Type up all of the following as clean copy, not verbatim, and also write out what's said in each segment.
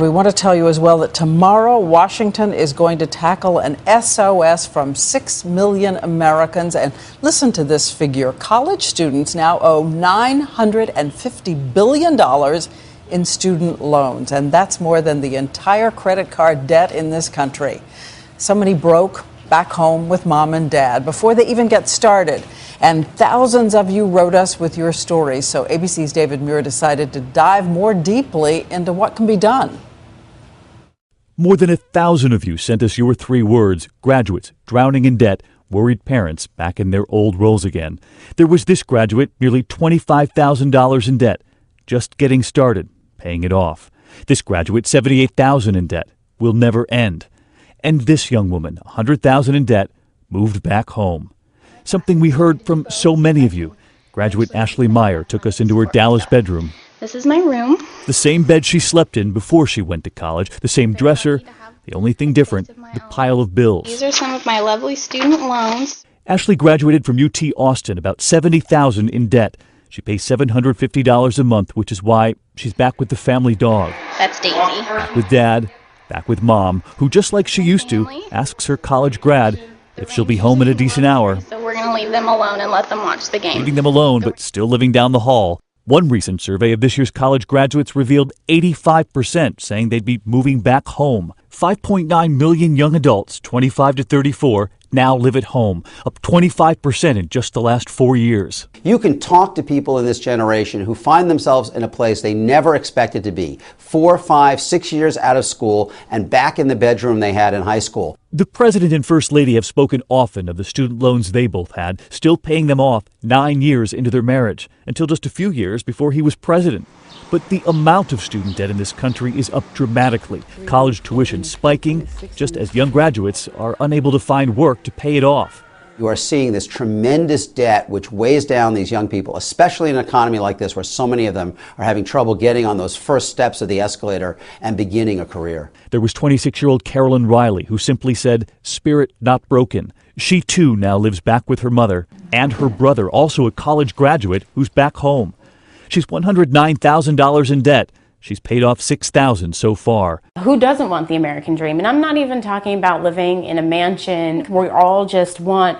We want to tell you as well that tomorrow Washington is going to tackle an SOS from 6 million Americans. And listen to this figure. College students now owe $950 billion in student loans. And that's more than the entire credit card debt in this country. Somebody broke back home with mom and dad before they even get started. And thousands of you wrote us with your stories. So ABC's David Muir decided to dive more deeply into what can be done. More than 1,000 of you sent us your 3 words: graduates, drowning in debt, worried parents back in their old roles again. There was this graduate, nearly $25,000 in debt, just getting started, paying it off. This graduate, $78,000 in debt, will never end. And this young woman, $100,000 in debt, moved back home. Something we heard from so many of you. Graduate Ashley Meyer took us into her Dallas bedroom. This is my room. The same bed she slept in before she went to college, the same dresser. The only thing different, the pile of bills. These are some of my lovely student loans. Ashley graduated from UT Austin, about $70,000 in debt. She pays $750 a month, which is why she's back with the family dog. That's Daisy. Back with dad, back with mom, who just like she used to, asks her college grad if she'll be home at a decent hour. So we're going to leave them alone and let them watch the game. Leaving them alone, but still living down the hall. One recent survey of this year's college graduates revealed 85% saying they'd be moving back home. 5.9 million young adults, 25 to 34, now live at home, up 25% in just the last 4 years. You can talk to people in this generation who find themselves in a place they never expected to be, 4, 5, 6 years out of school and back in the bedroom they had in high school. The president and first lady have spoken often of the student loans they both had, still paying them off 9 years into their marriage, until just a few years before he was president. But the amount of student debt in this country is up dramatically, college tuition spiking, just as young graduates are unable to find work to pay it off. You are seeing this tremendous debt which weighs down these young people, especially in an economy like this where so many of them are having trouble getting on those first steps of the escalator and beginning a career. There was 26-year-old Carolyn Riley, who simply said, "Spirit not broken." She too now lives back with her mother and her brother, also a college graduate, who's back home. She's $109,000 in debt. She's paid off $6,000 so far. Who doesn't want the American dream? And I'm not even talking about living in a mansion. We all just want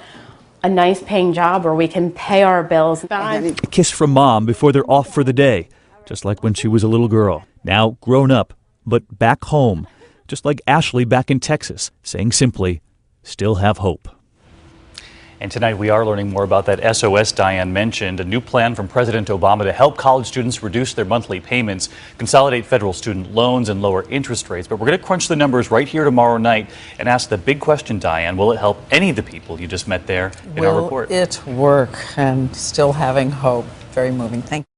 a nice paying job where we can pay our bills. A kiss from mom before they're off for the day, just like when she was a little girl. Now grown up, but back home, just like Ashley back in Texas, saying simply, still have hope. And tonight we are learning more about that SOS Diane mentioned, a new plan from President Obama to help college students reduce their monthly payments, consolidate federal student loans, and lower interest rates. But we're going to crunch the numbers right here tomorrow night and ask the big question, Diane, will it help any of the people you just met there in our report? Will it work? And still having hope. Very moving. Thank you.